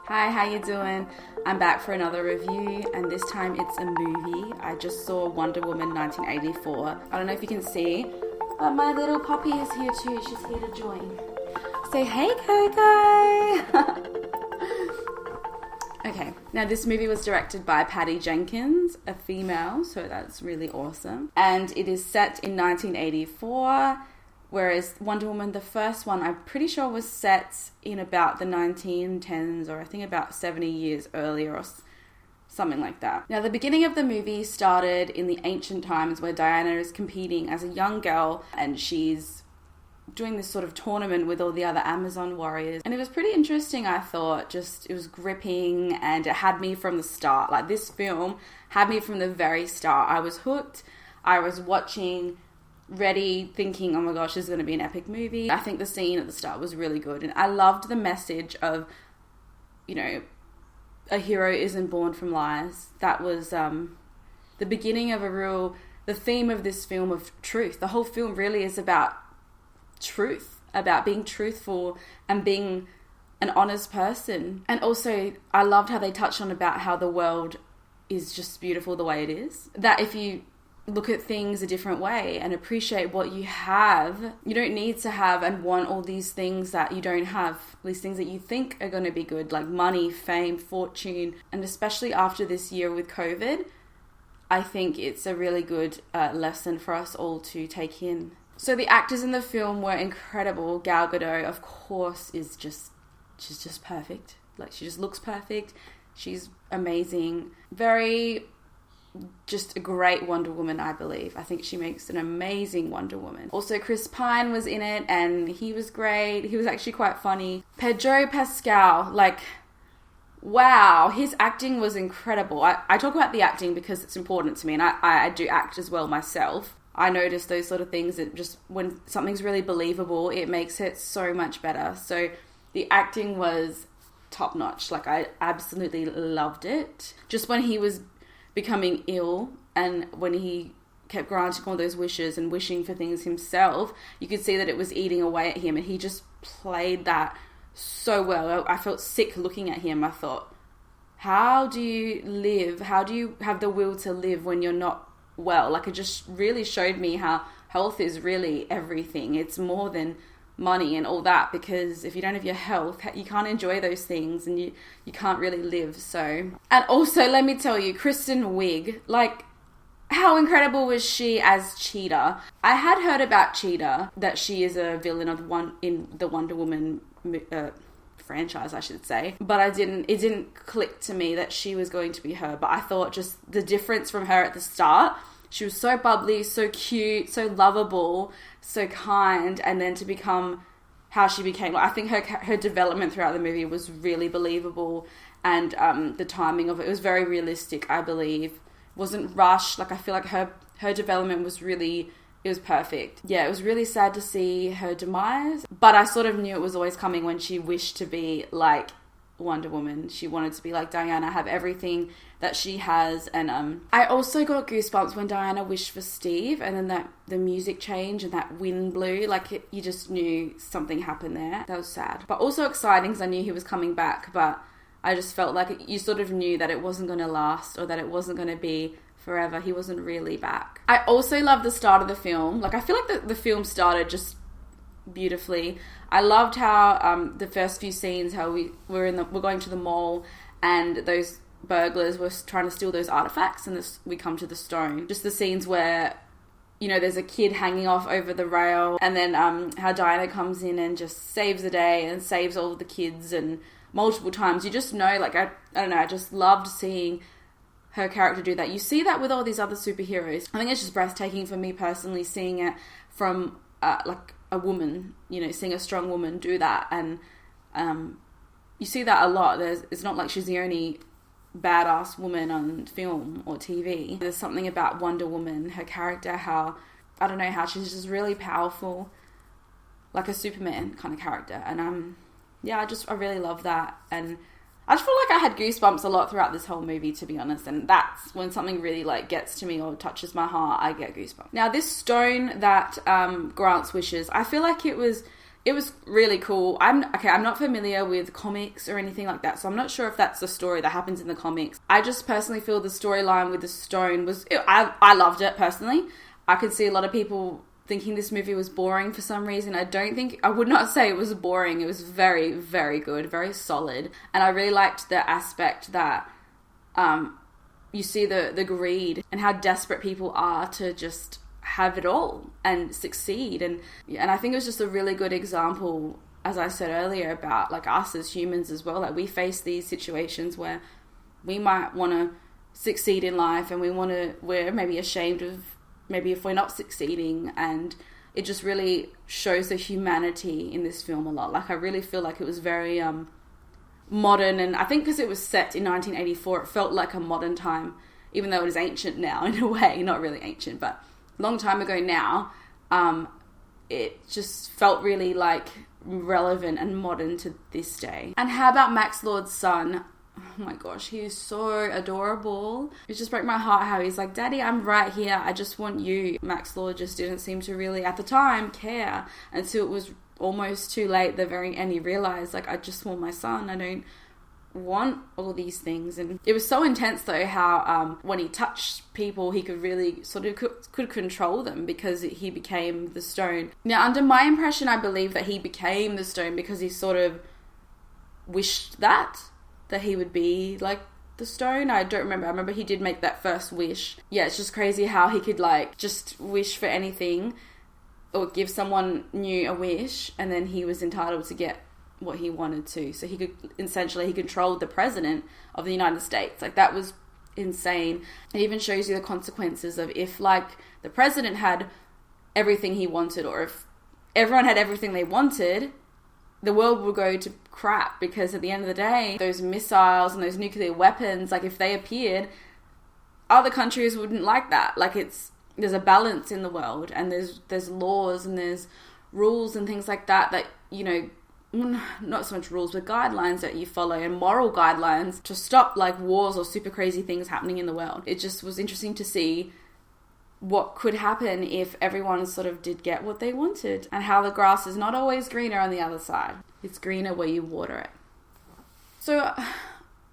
Hi, how you doing? I'm back for another review, and this time it's a movie. I just saw Wonder Woman 1984. I don't know if you can see, but my little puppy is here too. She's here to join. Say hey, Coco! Okay, now this movie was directed by Patty Jenkins, a female, so that's really awesome. And it is set in 1984. Whereas Wonder Woman, the first one, I'm pretty sure was set in about the 1910s, or I think about 70 years earlier or something like that. Now, the beginning of the movie started in the ancient times where Diana is competing as a young girl and she's doing this sort of tournament with all the other Amazon warriors. And it was pretty interesting, I thought. It was gripping and it had me from the start. Like, this film had me from the very start. I was hooked. I was watching, ready, thinking, oh my gosh, this is going to be an epic movie. I think the scene at the start was really good, and I loved the message of, you know, a hero isn't born from lies. That was the beginning of the theme of this film of truth. The whole film really is about truth, about being truthful and being an honest person. And also, I loved how they touched on about how the world is just beautiful the way it is. That if you look at things a different way and appreciate what you have. You don't need to have and want all these things that you don't have. These things that you think are going to be good, like money, fame, fortune. And especially after this year with COVID, I think it's a really good lesson for us all to take in. So the actors in the film were incredible. Gal Gadot, of course, she's just perfect. Like, she just looks perfect. She's amazing. Just a great Wonder Woman, I believe. I think she makes an amazing Wonder Woman. Also, Chris Pine was in it, and he was great. He was actually quite funny. Pedro Pascal, like, wow, his acting was incredible. I talk about the acting because it's important to me, and I do act as well myself. I notice those sort of things that just, when something's really believable, it makes it so much better. So the acting was top notch. Like, I absolutely loved it. Just when he was becoming ill and when he kept granting all those wishes and wishing for things himself, you could see that it was eating away at him, and he just played that so well. I felt sick looking at him. I thought, how do you live? How do you have the will to live when you're not well? Like, it just really showed me how health is really everything. It's more than money and all that, because if you don't have your health, you can't enjoy those things, and you can't really live. So, and also, let me tell you, Kristen Wiig, like, how incredible was she as Cheetah? I had heard about Cheetah, that she is a villain in the Wonder Woman franchise, I should say, but it didn't click to me that she was going to be her. But I thought just the difference from her at the start, she was so bubbly, so cute, so lovable, so kind, and then to become how she became. I think her development throughout the movie was really believable, and the timing of it was very realistic, I believe. It wasn't rushed. Like, I feel like her development was really, it was perfect. Yeah, it was really sad to see her demise, but I sort of knew it was always coming when she wished to be like Wonder Woman. She wanted to be like Diana, have everything that she has. And I also got goosebumps when Diana wished for Steve, and then the music changed and that wind blew. Like, you just knew something happened there. That was sad, but also exciting because I knew he was coming back. But I just felt like you sort of knew that it wasn't going to last, or that it wasn't going to be forever. He wasn't really back. I also love the start of the film. Like, I feel like the film started just beautifully. I loved how the first few scenes, how we're going to the mall, and those burglars were trying to steal those artifacts, and we come to the stone. Just the scenes where, you know, there's a kid hanging off over the rail, and then how Diana comes in and just saves the day and saves all of the kids, and multiple times. You just know, like, I don't know, I just loved seeing her character do that. You see that with all these other superheroes. I think it's just breathtaking for me personally, seeing it from like a woman, you know, seeing a strong woman do that. And you see that a lot. It's not like she's the only badass woman on film or TV. There's something about Wonder Woman, her character, how she's just really powerful, like a Superman kind of character. And yeah, I really love that. And I just feel like I had goosebumps a lot throughout this whole movie, to be honest, and that's when something really, like, gets to me or touches my heart, I get goosebumps. Now, this stone that grants wishes, I feel like it was it was really cool. I'm not familiar with comics or anything like that, so I'm not sure if that's the story that happens in the comics. I just personally feel the storyline with the stone I loved it personally. I could see a lot of people thinking this movie was boring for some reason. I would not say it was boring. It was very, very good, very solid. And I really liked the aspect that you see the greed and how desperate people are to just have it all and succeed. And I think it was just a really good example, as I said earlier, about like us as humans as well. Like we face these situations where we might want to succeed in life and we're maybe ashamed of maybe if we're not succeeding, and it just really shows the humanity in this film a lot. Like I really feel like it was very modern, and I think because it was set in 1984, it felt like a modern time, even though it is ancient now in a way. Not really ancient, but a long time ago now. It just felt really like relevant and modern to this day. And how about Max Lord's son? Oh my gosh, he is so adorable. It just broke my heart how he's like, Daddy, I'm right here. I just want you. Max Lord just didn't seem to really, at the time, care until it was almost too late. The very end, he realized, like, I just want my son. I don't want all these things. And it was so intense, though, how when he touched people, he could really sort of could control them because he became the stone. Now, under my impression, I believe that he became the stone because he sort of wished that he would be like the stone. I don't remember. I remember he did make that first wish. Yeah, it's just crazy how he could like just wish for anything or give someone new a wish, and then he was entitled to get what he wanted to. So he controlled the president of the United States. Like that was insane. It even shows you the consequences of if like the president had everything he wanted, or if everyone had everything they wanted, the world will go to crap, because at the end of the day, those missiles and those nuclear weapons, like if they appeared, other countries wouldn't like that. Like there's a balance in the world, and there's laws and there's rules and things like that, you know, not so much rules, but guidelines that you follow, and moral guidelines to stop like wars or super crazy things happening in the world. It just was interesting to see what could happen if everyone sort of did get what they wanted, and how the grass is not always greener on the other side. It's greener where you water it. So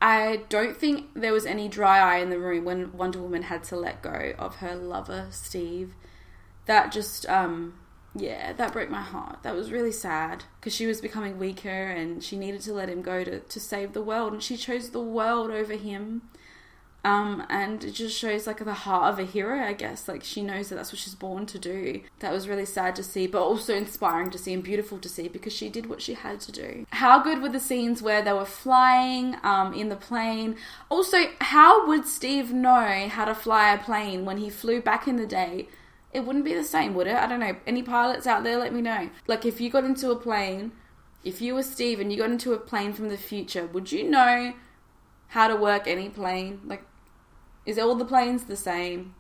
I don't think there was any dry eye in the room when Wonder Woman had to let go of her lover, Steve. That just, that broke my heart. That was really sad, because she was becoming weaker and she needed to let him go to save the world, and she chose the world over him. And it just shows like the heart of a hero, I guess. Like she knows that that's what she's born to do. That was really sad to see, but also inspiring to see and beautiful to see, because she did what she had to do. How good were the scenes where they were flying in the plane? Also, how would Steve know how to fly a plane when he flew back in the day? It wouldn't be the same, would it? I don't know. Any pilots out there, let me know. Like if you got into a plane, if you were Steve and you got into a plane from the future, would you know how to work any plane? Like, is all the planes the same?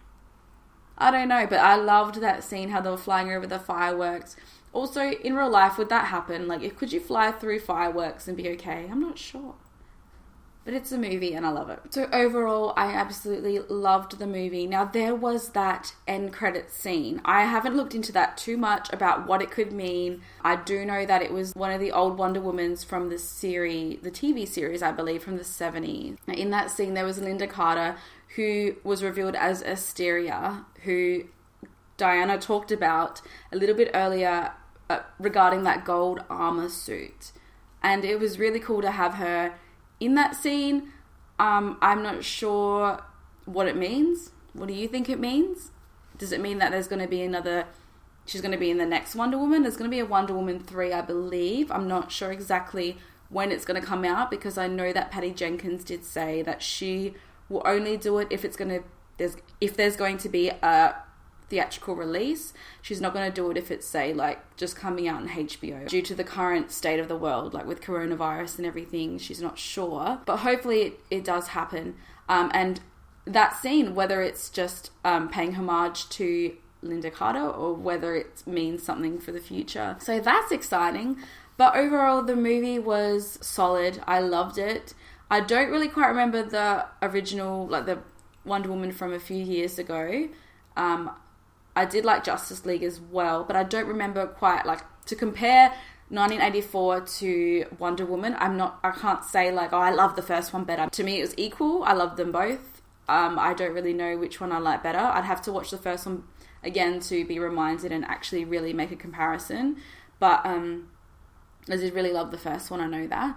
I don't know, but I loved that scene, how they were flying over the fireworks. Also, in real life, would that happen? Like, could you fly through fireworks and be okay? I'm not sure. But it's a movie and I love it. So overall, I absolutely loved the movie. Now, there was that end credits scene. I haven't looked into that too much about what it could mean. I do know that it was one of the old Wonder Womans from the series, the TV series, I believe, from the 70s. Now, in that scene, there was Linda Carter, who was revealed as Asteria, who Diana talked about a little bit earlier regarding that gold armor suit. And it was really cool to have her in that scene. I'm not sure what it means. What do you think it means? Does it mean that there's going to be she's going to be in the next Wonder Woman? There's going to be a Wonder Woman 3, I believe. I'm not sure exactly when it's going to come out, because I know that Patty Jenkins did say that she will only do it if there's going to be a theatrical release. She's not going to do it if it's, say, like just coming out on HBO. Due to the current state of the world, like with coronavirus and everything, she's not sure. But hopefully it does happen. And that scene, whether it's just paying homage to Linda Carter or whether it means something for the future. So that's exciting. But overall, the movie was solid. I loved it. I don't really quite remember the original, like the Wonder Woman from a few years ago. I did like Justice League as well, but I don't remember quite, like, to compare 1984 to Wonder Woman, I can't say like, oh, I love the first one better. To me, it was equal. I love them both. I don't really know which one I like better. I'd have to watch the first one again to be reminded and actually really make a comparison. But I did really love the first one, I know that.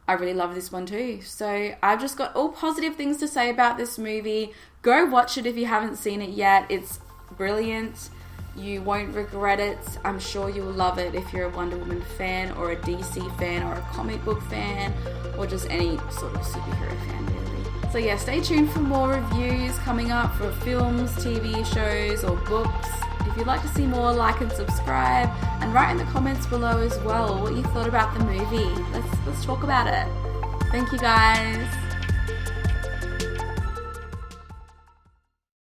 I really love this one too. So I've just got all positive things to say about this movie. Go watch it if you haven't seen it yet. It's brilliant. You won't regret it. I'm sure you'll love it if you're a Wonder Woman fan or a DC fan or a comic book fan or just any sort of superhero fan, really. So yeah, stay tuned for more reviews coming up for films, TV shows or books. If you'd like to see more, like and subscribe, and write in the comments below as well what you thought about the movie. Let's talk about it. Thank you guys.